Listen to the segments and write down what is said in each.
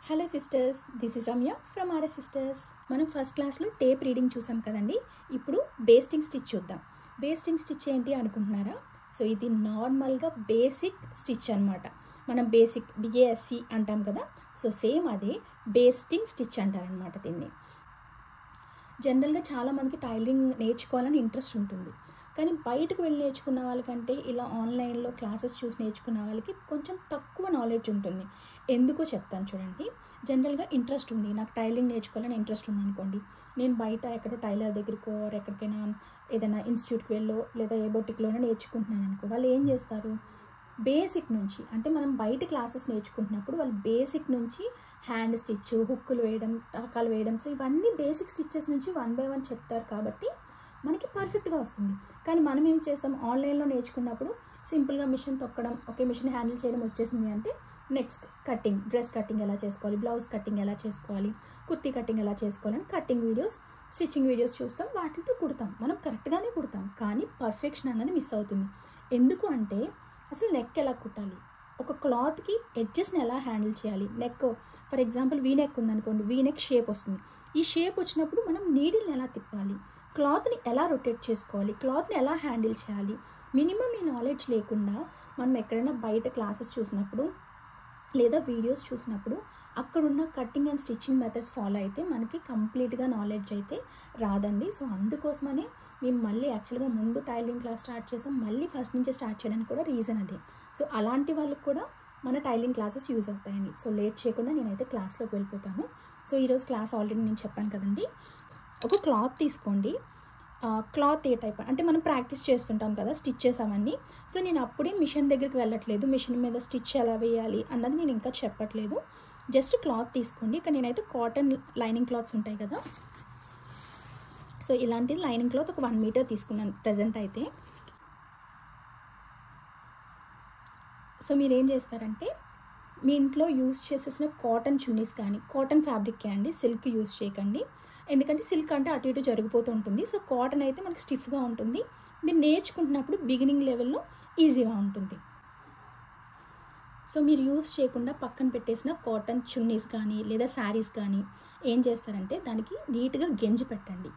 Hello sisters, this is Ramya from RS sisters. మనం first క్లాస్లో tape reading చూసాం కదండి. ఇప్పుడు బేస్టింగ్ స్టిచ్ చూద్దాం. బేస్టింగ్ స్టిచ్ ఏంటి అనుకుంటున్నారా? సో ఇది నార్మల్గా బేసిక్ స్టిచ్ అనమాట. మనం బేసిక్ బిఏఎస్సి అంటాం కదా, సో సేమ్ అదే బేస్టింగ్ స్టిచ్ అంటారనమాట దీన్ని. జనరల్గా చాలామందికి టైలరింగ్ నేర్చుకోవాలని ఇంట్రెస్ట్ ఉంటుంది, కానీ బయటకు వెళ్ళి నేర్చుకున్న వాళ్ళకంటే ఇలా ఆన్లైన్లో క్లాసెస్ చూసి నేర్చుకున్న వాళ్ళకి కొంచెం తక్కువ నాలెడ్జ్ ఉంటుంది. ఎందుకో చెప్తాను చూడండి. జనరల్గా ఇంట్రెస్ట్ ఉంది, నాకు టైలరింగ్ నేర్చుకోవాలని ఇంట్రెస్ట్ ఉంది అనుకోండి. నేను బయట ఎక్కడో టైలర్ దగ్గరకో ఎక్కడికైనా ఏదైనా ఇన్స్టిట్యూట్కి వెళ్ళో లేదా ఏ బొటిక్లోనే నేర్చుకుంటున్నాను అనుకో, వాళ్ళు ఏం చేస్తారు, బేసిక్ నుంచి, అంటే మనం బయట క్లాసెస్ నేర్చుకుంటున్నప్పుడు వాళ్ళు బేసిక్ నుంచి హ్యాండ్ స్టిచ్, హుక్కులు వేయడం, టాకాలు వేయడం, సో ఇవన్నీ బేసిక్ స్టిచ్చెస్ నుంచి 1 by 1 చెప్తారు కాబట్టి మనకి పర్ఫెక్ట్గా వస్తుంది. కానీ మనం ఏం చేస్తాం, ఆన్లైన్లో నేర్చుకున్నప్పుడు సింపుల్గా మిషన్ తొక్కడం, ఓకే మిషన్ హ్యాండిల్ చేయడం వచ్చేసింది అంటే నెక్స్ట్ కటింగ్, డ్రెస్ కటింగ్ ఎలా చేసుకోవాలి, బ్లౌజ్ కటింగ్ ఎలా చేసుకోవాలి, కుర్తీ కటింగ్ ఎలా చేసుకోవాలి అని కటింగ్ వీడియోస్, స్టిచ్చింగ్ వీడియోస్ చూస్తాం, వాటితో కుడతాం. మనం కరెక్ట్గానే కుడతాం, కానీ పర్ఫెక్షన్ అన్నది మిస్ అవుతుంది. ఎందుకు అంటే అసలు నెక్ ఎలా కుట్టాలి, ఒక క్లాత్కి ఎడ్జెస్ని ఎలా హ్యాండిల్ చేయాలి, neck for example V neck ఉందనుకోండి, వీ నెక్ షేప్ వస్తుంది. ఈ షేప్ వచ్చినప్పుడు మనం నీడిల్ని ఎలా తిప్పాలి, క్లాత్ని ఎలా రొటేట్ చేసుకోవాలి, క్లాత్ని ఎలా హ్యాండిల్ చేయాలి, మినిమం ఈ నాలెడ్జ్ లేకుండా మనం ఎక్కడైనా బయట క్లాసెస్ చూసినప్పుడు లేదా వీడియోస్ చూసినప్పుడు అక్కడున్న cutting and stitching methods follow అయితే మనకి కంప్లీట్గా నాలెడ్జ్ అయితే రాదండి. సో అందుకోసమనే మేము మళ్ళీ యాక్చువల్గా ముందు టైలరింగ్ క్లాస్ స్టార్ట్ చేసాం, మళ్ళీ ఫస్ట్ నుంచి స్టార్ట్ చేయడానికి కూడా రీజన్ అదే. సో అలాంటి వాళ్ళకి కూడా మన టైలరింగ్ క్లాసెస్ యూజ్ అవుతాయండి. సో లేట్ చేయకుండా నేనైతే క్లాస్లోకి వెళ్ళిపోతాను. సో ఈరోజు క్లాస్ ఆల్రెడీ నేను చెప్పాను కదండి. ఒక క్లాత్ తీసుకోండి. క్లాత్ ఏ టైప్ అంటే మనం ప్రాక్టీస్ చేస్తుంటాం కదా స్టిచ్చెస్ అవన్నీ. సో నేను అప్పుడే మిషన్ దగ్గరికి వెళ్ళట్లేదు, మిషన్ మీద స్టిచ్ ఎలా వేయాలి అన్నది నేను ఇంకా చెప్పట్లేదు. జస్ట్ క్లాత్ తీసుకోండి. ఇక్కడ నేనైతే కాటన్ లైనింగ్ క్లాత్స్ ఉంటాయి కదా, సో ఇలాంటి లైనింగ్ క్లాత్ ఒక 1 మీటర్ తీసుకున్నాను ప్రజెంట్ అయితే. సో మీరు ఏం చేస్తారంటే మీ ఇంట్లో యూజ్ చేసేసిన కాటన్ చున్నీస్ కానీ, కాటన్ ఫ్యాబ్రిక్ అండి, సిల్క్ యూజ్ చేయకండి. ఎందుకంటే సిల్క్ అంటే అటు ఇటు జరిగిపోతూ ఉంటుంది. సో కాటన్ అయితే మనకి స్టిఫ్గా ఉంటుంది, మీరు నేర్చుకుంటున్నప్పుడు బిగినింగ్ లెవెల్లో ఈజీగా ఉంటుంది. సో మీరు యూజ్ చేయకుండా పక్కన పెట్టేసిన కాటన్ చున్నీస్ కానీ లేదా శారీస్ కానీ ఏం చేస్తారంటే దానికి నీట్గా గెంజి పెట్టండి.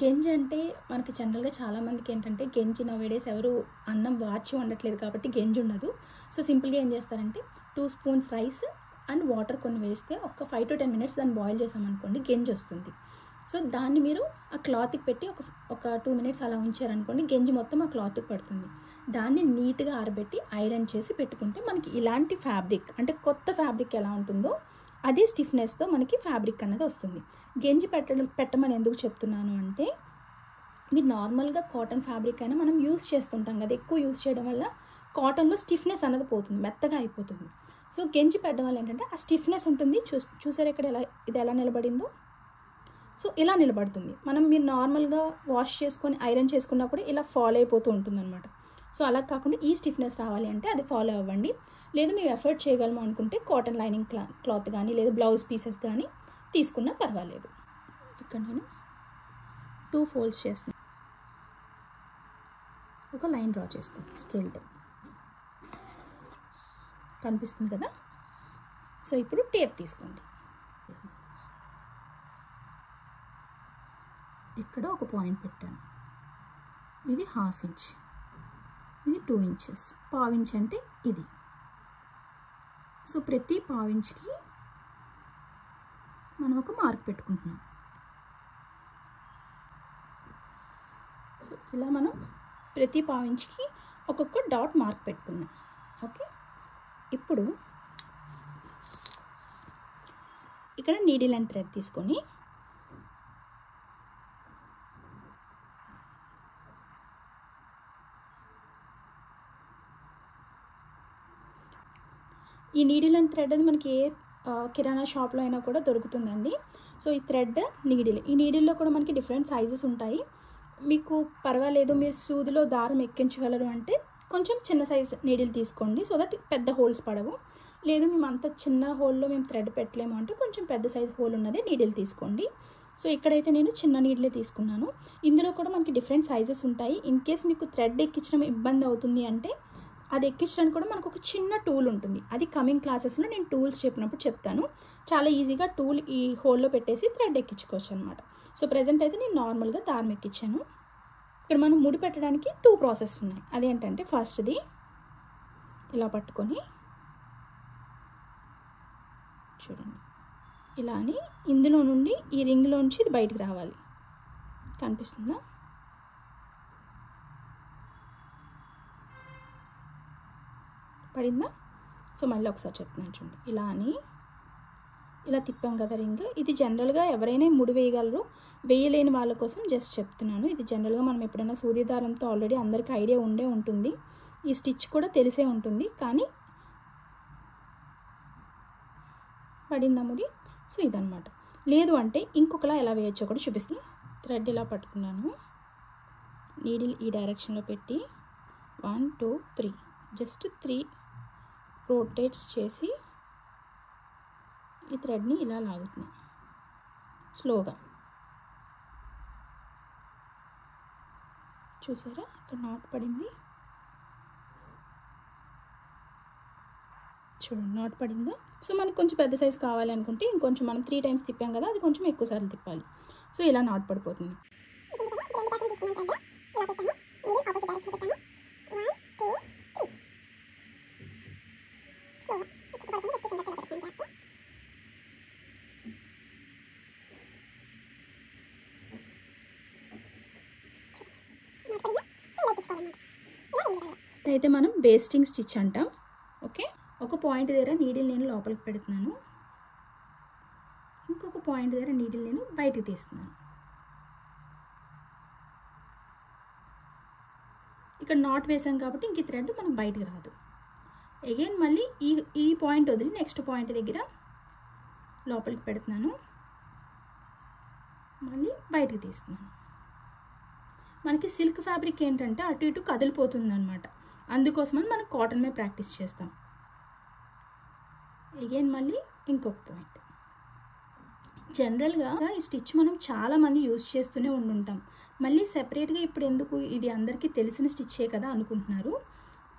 గెంజి అంటే మనకి జనరల్గా చాలామందికి ఏంటంటే గెంజి నవేడేస్ ఎవరు అన్నం వార్చి వండట్లేదు కాబట్టి గెంజి ఉండదు. సో సింపుల్గా ఏం చేస్తారంటే 2 స్పూన్స్ రైస్ అండ్ వాటర్ కొన్ని వేస్తే ఒక 5 to 10 minutes దాన్ని బాయిల్ చేసామనుకోండి, గెంజి వస్తుంది. సో దాన్ని మీరు ఆ క్లాత్కి పెట్టి ఒక 2 minutes అలా ఉంచారనుకోండి, గెంజి మొత్తం ఆ క్లాత్కి పడుతుంది. దాన్ని నీట్గా ఆరబెట్టి ఐరన్ చేసి పెట్టుకుంటే మనకి ఇలాంటి ఫ్యాబ్రిక్, అంటే కొత్త ఫ్యాబ్రిక్ ఎలా ఉంటుందో అదే స్టిఫ్నెస్తో మనకి ఫ్యాబ్రిక్ అన్నది వస్తుంది. గెంజి పెట్టమని ఎందుకు చెప్తున్నాను అంటే మీరు నార్మల్గా కాటన్ ఫ్యాబ్రిక్ అయినా మనం యూస్ చేస్తుంటాం కదా, ఎక్కువ యూస్ చేయడం వల్ల కాటన్లో స్టిఫ్నెస్ అన్నది పోతుంది, మెత్తగా అయిపోతుంది. సో గెంజి పెట్టడం వల్ల ఏంటంటే ఆ స్టిఫ్నెస్ ఉంటుంది. చూసారు ఇక్కడ ఇది ఎలా నిలబడిందో, సో ఇలా నిలబడుతుంది. మీరు నార్మల్గా వాష్ చేసుకొని ఐరన్ చేసుకున్నా కూడా ఇలా ఫాలో అయిపోతూ ఉంటుంది అనమాట. సో అలా కాకుండా ఈ స్టిఫ్నెస్ రావాలి అంటే అది ఫాలో అవ్వండి. లేదు మేము ఎఫర్ట్ చేయగలము అనుకుంటే కాటన్ లైనింగ్ క్లాత్ కానీ లేదా బ్లౌజ్ పీసెస్ కానీ తీసుకున్నా పర్వాలేదు. ఇక్కడ నేను 2 folds చేస్తున్నాను, ఒక లైన్ డ్రా చేసుకోండి స్కేల్తో, కనిపిస్తుంది కదా. సో ఇప్పుడు టేప్ తీసుకోండి. ఇక్కడ ఒక పాయింట్ పెట్టాను, ఇది 1/2 inch, ఇది 2 inches, 1/4 inch అంటే ఇది. సో ప్రతి 1/4 inchకి మనం ఒక మార్క్ పెట్టుకుంటున్నాం. సో ఇలా మనం ప్రతి 1/4 inchకి ఒక్కొక్క డాట్ మార్క్ పెట్టుకున్నాం. ఓకే, ఇప్పుడు ఇక్కడ నీడిల్ అండ్ థ్రెడ్ తీసుకొని ఈ నీడిల్ అండ్ థ్రెడ్ అది మనకి ఏ కిరాణా షాప్లో అయినా కూడా దొరుకుతుందండి. సో ఈ థ్రెడ్ నీడిల్, ఈ నీడిల్లో కూడా మనకి డిఫరెంట్ సైజెస్ ఉంటాయి. మీకు పర్వాలేదు మీరు సూదిలో దారం ఎక్కించగలరు అంటే కొంచెం చిన్న సైజ్ నీడిల్ తీసుకోండి, సో దట్ పెద్ద హోల్స్ పడవు. లేదు మేము అంత చిన్న హోల్లో మేము థ్రెడ్ పెట్టలేము అంటే కొంచెం పెద్ద సైజ్ హోల్ ఉన్నదే నీడిల్ తీసుకోండి. సో ఇక్కడైతే నేను చిన్న నీడిలే తీసుకున్నాను. ఇందులో కూడా మనకి డిఫరెంట్ సైజెస్ ఉంటాయి. ఇన్ కేస్ మీకు థ్రెడ్ ఎక్కించడం ఇబ్బంది అవుతుంది అంటే అది ఎక్కించడానికి కూడా మనకు ఒక చిన్న టూల్ ఉంటుంది. అది కమింగ్ క్లాసెస్లో నేను టూల్స్ చెప్పినప్పుడు చెప్తాను. చాలా ఈజీగా టూల్ ఈ హోల్లో పెట్టేసి థ్రెడ్ ఎక్కించుకోవచ్చు అనమాట. సో ప్రజెంట్ అయితే నేను నార్మల్గా దారం ఎక్కించాను. ఇక్కడ మనం ముడి పెట్టడానికి 2 ప్రాసెస్ ఉన్నాయి. అదేంటంటే ఫస్ట్ది ఇలా పట్టుకొని చూడండి, ఇలా అని ఇందులో నుండి ఈ రింగ్లోంచి ఇది బయటికి రావాలి. కనిపిస్తుందా? పడిందా? సో మళ్ళీ ఒకసారి చెప్తున్నాను చూడండి. ఇలా అని ఇలా తిప్పాం కదా రింగ్. ఇది జనరల్గా ఎవరైనా ముడి వేయగలరు, వేయలేని వాళ్ళ కోసం జస్ట్ చెప్తున్నాను. ఇది జనరల్గా మనం ఎప్పుడైనా సూది దారంతో ఆల్రెడీ అందరికీ ఐడియా ఉండే ఉంటుంది. ఈ స్టిచ్ కూడా తెలిసే ఉంటుంది. కానీ పడిందా ముడి? సో ఇదనమాట. లేదు అంటే ఇంకొకలా ఎలా వేయచ్చో కూడా చూపిస్తే, థ్రెడ్ ఇలా పట్టుకున్నాను, నీడిల్ ఈ డైరెక్షన్లో పెట్టి 1 2 3 జస్ట్ 3 రోటేట్స్ చేసి ఈ థ్రెడ్ని ఇలా లాగుతున్నా స్లోగా. చూసారా ఇక్కడ నాట్ పడింది, చూడండి నాట్ పడిందా. సో మనకు కొంచెం పెద్ద సైజు కావాలి అనుకుంటే ఇంకొంచెం మనం 3 టైమ్స్ తిప్పాం కదా, అది కొంచెం ఎక్కువ సార్లు తిప్పాలి. సో ఇలా నాట్ పడిపోతుంది. అయితే మనం బేస్టింగ్ స్టిచ్ అంటాం. ఓకే, ఒక పాయింట్ దగ్గర నీడిల్ నేను లోపలికి పెడుతున్నాను, ఇంకొక పాయింట్ దగ్గర నీడిల్ నేను బయటికి తీస్తున్నాను. ఇక్కడ నాట్ వేసాం కాబట్టి ఇంక థ్రెడ్ మనం బయటికి రాదు. అగైన్ మళ్ళీ ఈ పాయింట్ వదిలి నెక్స్ట్ పాయింట్ దగ్గర లోపలికి పెడుతున్నాను, మళ్ళీ బయటికి తీస్తున్నాను. మనకి సిల్క్ ఫ్యాబ్రిక్ ఏంటంటే అటు ఇటు కదిలిపోతుంది అనమాట. అందుకోసమని మనం కాటన్ మీద ప్రాక్టీస్ చేస్తాం. అగైన్ మళ్ళీ ఇంకొక పాయింట్. జనరల్గా ఈ స్టిచ్ మనం చాలామంది యూజ్ చేస్తూనే ఉండుంటాం. మళ్ళీ సెపరేట్గా ఇప్పుడు ఎందుకు, ఇది అందరికీ తెలిసిన స్టిచ్చే కదా అనుకుంటున్నారు.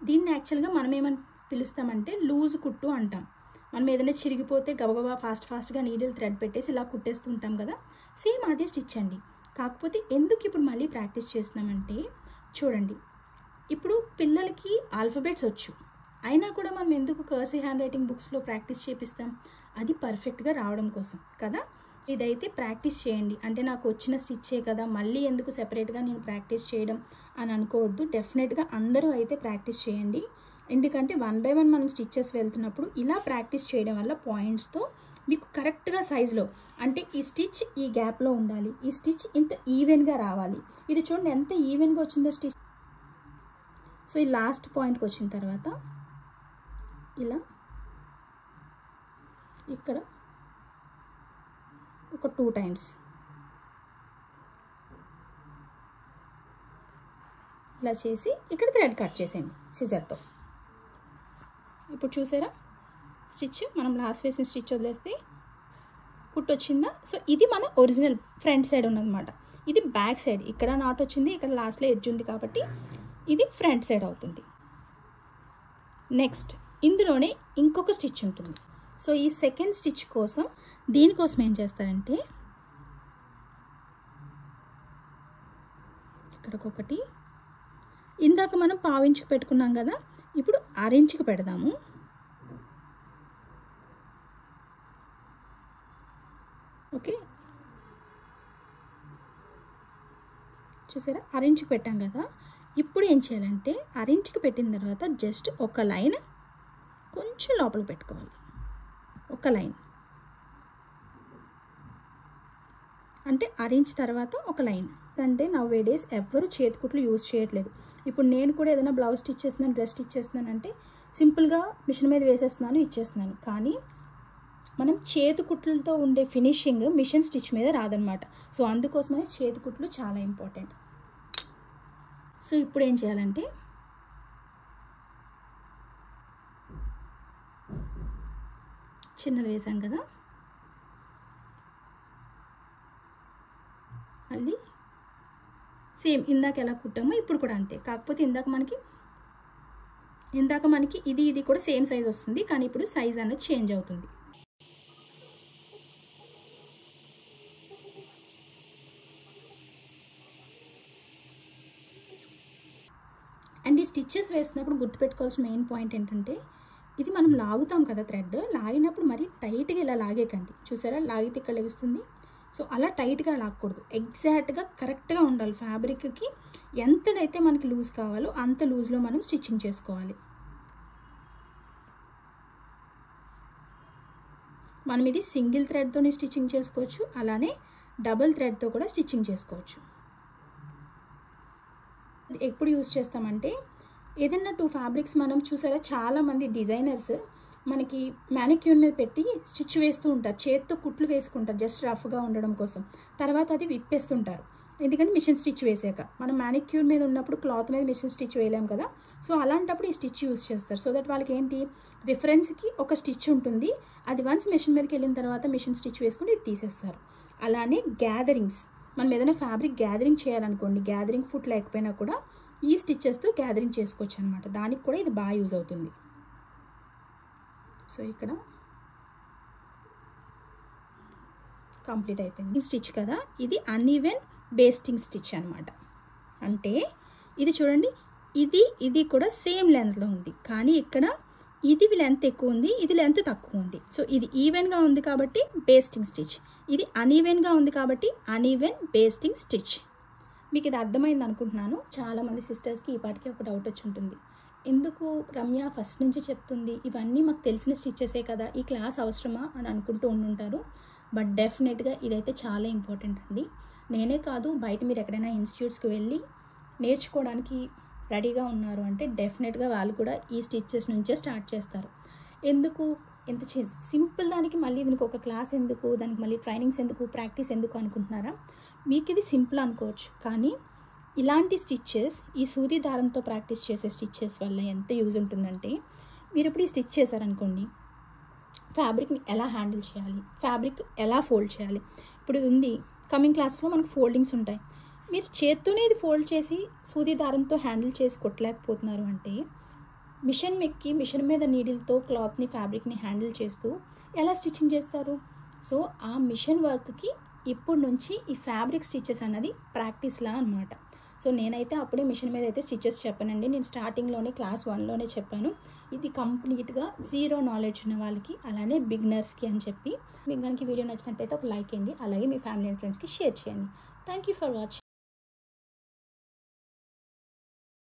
దీన్ని యాక్చువల్గా మనం ఏమని పిలుస్తామంటే లూజ్ కుట్టు అంటాం. మనం ఏదైనా చిరిగిపోతే గబగబా ఫాస్ట్గా నీడిల్ థ్రెడ్ పెట్టేసి ఇలా కుట్టేస్తూ ఉంటాం కదా, సేమ్ అదే స్టిచ్ అండి. కాకపోతే ఎందుకు ఇప్పుడు మళ్ళీ ప్రాక్టీస్ చేస్తున్నామంటే చూడండి, ఇప్పుడు పిల్లలకి ఆల్ఫబెట్స్ వచ్చు, అయినా కూడా మనం ఎందుకు కర్సీ హ్యాండ్ రైటింగ్ బుక్స్లో ప్రాక్టీస్ చేపిస్తాం? అది పర్ఫెక్ట్గా రావడం కోసం కదా. ఇదైతే ప్రాక్టీస్ చేయండి. అంటే నాకు వచ్చిన స్టిచ్చే కదా, మళ్ళీ ఎందుకు సెపరేట్గా నేను ప్రాక్టీస్ చేయడం అని అనుకోవద్దు. డెఫినెట్గా అందరూ అయితే ప్రాక్టీస్ చేయండి. ఎందుకంటే 1 by 1 మనం స్టిచ్చెస్ వెళ్తున్నప్పుడు ఇలా ప్రాక్టీస్ చేయడం వల్ల పాయింట్స్తో మీకు కరెక్ట్గా సైజులో, అంటే ఈ స్టిచ్ ఈ గ్యాప్లో ఉండాలి, ఈ స్టిచ్ ఇంత ఈవెన్గా రావాలి. ఇది చూడండి ఎంత ఈవెన్గా వచ్చిందో స్టిచ్. సో ఈ లాస్ట్ పాయింట్కి వచ్చిన తర్వాత ఇలా ఇక్కడ ఒక 2 times ఇలా చేసి ఇక్కడ థ్రెడ్ కట్ చేసేయండి సిజర్తో. ఇప్పుడు చూసారా స్టిచ్, మనం లాస్ట్ వేసిన స్టిచ్ వదిలేస్తే కుట్టు వచ్చిందా. సో ఇది మన ఒరిజినల్ ఫ్రంట్ సైడ్ ఉన్నదన్నమాట. ఇది బ్యాక్ సైడ్, ఇక్కడ నాట్ వచ్చింది, ఇక్కడ లాస్ట్లో ఎడ్జ్ ఉంది కాబట్టి ఇది ఫ్రంట్ సైడ్ అవుతుంది. నెక్స్ట్ ఇందులోనే ఇంకొక స్టిచ్ ఉంటుంది. సో ఈ సెకండ్ స్టిచ్ కోసం, దీనికోసం ఏం చేస్తారంటే ఇక్కడికొకటి, ఇందాక మనం 1/2 ఇంచుకి పెట్టుకున్నాం కదా, ఇప్పుడు 1/2 ఇంచుకి పెడదాము. ఓకే, చూసారా 1/2 ఇంచుకి పెట్టాం కదా. ఇప్పుడు ఏం చేయాలంటే 1/2 ఇంచుకి పెట్టిన తర్వాత జస్ట్ ఒక లైన్ కొంచెం లోపలికి పెట్టుకోవాలి, ఒక లైన్. అంటే 1/2 ఇంచ్ తర్వాత ఒక లైన్. అంటే నౌ డేస్ ఎవ్వరు చేతికుట్లు యూజ్ చేయట్లేదు. ఇప్పుడు నేను కూడా ఏదైనా బ్లౌజ్ స్టిచ్ చేస్తున్నాను, డ్రెస్ స్టిచ్ చేస్తున్నాను అంటే సింపుల్గా మిషన్ మీద వేసేస్తున్నాను, ఇచ్చేస్తున్నాను. కానీ మనం చేతికుట్లతో ఉండే ఫినిషింగ్ మిషన్ స్టిచ్ మీద రాదనమాట. సో అందుకోసమే చేతికుట్లు చాలా ఇంపార్టెంట్. సో ఇప్పుడు ఏం చేయాలంటే చిన్నది వేసాం కదా, మళ్ళీ సేమ్ ఇందాక ఎలా కుట్టామో ఇప్పుడు కూడా అంతే. కాకపోతే ఇందాక మనకి ఇందాక మనకి ఇది కూడా సేమ్ సైజ్ వస్తుంది, కానీ ఇప్పుడు సైజ్ అనేది చేంజ్ అవుతుంది. అండ్ ఈ స్టిచ్చెస్ వేసినప్పుడు గుర్తుపెట్టుకోవాల్సిన మెయిన్ పాయింట్ ఏంటంటే, ఇది మనం లాగుతాం కదా థ్రెడ్, లాగినప్పుడు మరి టైట్గా ఇలా లాగేకండి. చూసారా, లాగితే ఇక్కడ లెగుస్తుంది. సో అలా టైట్గా లాగకూడదు, ఎగ్జాక్ట్గా కరెక్ట్గా ఉండాలి. ఫ్యాబ్రిక్కి ఎంతనైతే మనకి లూజ్ కావాలో అంత లూజ్లో మనం స్టిచ్చింగ్ చేసుకోవాలి. మనం ఇది సింగిల్ థ్రెడ్తోనే స్టిచ్చింగ్ చేసుకోవచ్చు, అలానే డబుల్ థ్రెడ్తో కూడా స్టిచ్చింగ్ చేసుకోవచ్చు. ఎప్పుడు యూజ్ చేస్తామంటే, ఏదైనా 2 ఫ్యాబ్రిక్స్ మనం చూసారా, చాలామంది డిజైనర్స్ మనకి మ్యానిక్యూర్ మీద పెట్టి స్టిచ్ వేస్తూ ఉంటారు, చేత్తో కుట్లు వేసుకుంటారు జస్ట్ రఫ్గా ఉండడం కోసం. తర్వాత అది విప్పేస్తుంటారు, ఎందుకంటే మిషన్ స్టిచ్ వేసాక. మనం మ్యానిక్యూర్ మీద ఉన్నప్పుడు క్లాత్ మీద మిషన్ స్టిచ్ వేయలేం కదా, సో అలాంటప్పుడు ఈ స్టిచ్ యూజ్ చేస్తారు. సో దట్ వాళ్ళకి ఏంటి, రిఫరెన్స్కి ఒక స్టిచ్ ఉంటుంది, అది వన్స్ మిషన్ మీదకి వెళ్ళిన తర్వాత మిషన్ స్టిచ్ వేసుకుని ఇది తీసేస్తారు. అలానే గ్యాదరింగ్స్, మనం ఏదైనా ఫ్యాబ్రిక్ గ్యాదరింగ్ చేయాలనుకోండి, గ్యాదరింగ్ ఫుట్ లేకపోయినా కూడా ఈ స్టిచ్చెస్తో గ్యాదరింగ్ చేసుకోవచ్చు అనమాట. దానికి కూడా ఇది బాగా యూజ్ అవుతుంది. సో ఇక్కడ కంప్లీట్ అయిపోయింది స్టిచ్ కదా. ఇది అన్ఈవెన్ బేస్టింగ్ స్టిచ్ అనమాట. అంటే ఇది చూడండి, ఇది కూడా సేమ్ లెంత్లో ఉంది, కానీ ఇక్కడ ఇది లెంత్ ఎక్కువ ఉంది, ఇది లెంత్ తక్కువ ఉంది. సో ఇది ఈవెన్గా ఉంది కాబట్టి బేస్టింగ్ స్టిచ్, ఇది అన్ఈవెన్గా ఉంది కాబట్టి అన్ఈవెన్ బేస్టింగ్ స్టిచ్. మీకు ఇది అర్థమైంది అనుకుంటున్నాను. చాలామంది సిస్టర్స్కి ఈ పాటికి ఒక డౌట్ వచ్చి ఉంటుంది, ఎందుకు రమ్య ఫస్ట్ నుంచి చెప్తుంది, ఇవన్నీ మాకు తెలిసిన స్టిచ్చెసే కదా, ఈ క్లాస్ అవసరమా అని అనుకుంటూ ఉంటుంటారు. బట్ డెఫినెట్గా ఇదైతే చాలా ఇంపార్టెంట్ అండి. నేనే కాదు, బయట మీరు ఎక్కడైనా ఇన్స్టిట్యూట్స్కి వెళ్ళి నేర్చుకోవడానికి రెడీగా ఉన్నారు అంటే డెఫినెట్గా వాళ్ళు కూడా ఈ స్టిచ్చెస్ నుంచే స్టార్ట్ చేస్తారు. ఎందుకు ఇంత సింపుల్ దానికి మళ్ళీ దీనికి ఒక క్లాస్ ఎందుకు, దానికి మళ్ళీ ట్రైనింగ్స్ ఎందుకు, ప్రాక్టీస్ ఎందుకు అనుకుంటున్నారా? మీకు ఇది సింపుల్ అనుకోవచ్చు, కానీ ఇలాంటి స్టిచ్చెస్ ఈ సూది దారంతో ప్రాక్టీస్ చేసే స్టిచ్చెస్ వల్ల ఎంత యూజ్ ఉంటుందంటే, మీరు ఇప్పుడు ఈ స్టిచ్ చేశారనుకోండి, ఫ్యాబ్రిక్ని ఎలా హ్యాండిల్ చేయాలి, ఫ్యాబ్రిక్ ఎలా ఫోల్డ్ చేయాలి. ఇప్పుడు ఇది ఉంది, కమింగ్ క్లాసెస్లో మనకు ఫోల్డింగ్స్ ఉంటాయి. మీరు చేత్తోనే ఇది ఫోల్డ్ చేసి సూది దారంతో హ్యాండిల్ చేసి కొట్టలేకపోతున్నారు అంటే, మిషన్ మెక్కి మిషన్ మీద నీడిల్తో క్లాత్ని ఫ్యాబ్రిక్ని హ్యాండిల్ చేస్తూ ఎలా స్టిచ్చింగ్ చేస్తారు? సో ఆ మిషన్ వర్క్కి ఇప్పుడు నుంచి ఈ ఫ్యాబ్రిక్ స్టిచ్చెస్ అన్నది ప్రాక్టీస్లా అనమాట. సో నేనైతే అప్పుడే మిషన్ మీద అయితే స్టిచ్చెస్ చెప్పానండి, నేను స్టార్టింగ్లోనే క్లాస్ 1లోనే చెప్పాను. ఇది కంప్లీట్గా జీరో నాలెడ్జ్ ఉన్న వాళ్ళకి, అలానే బిగినర్స్కి అని చెప్పి. మీకు కనుక వీడియో నచ్చినట్టయితే ఒక లైక్ చేయండి, అలాగే మీ ఫ్యామిలీ అండ్ ఫ్రెండ్స్కి షేర్ చేయండి. Thank you for watching.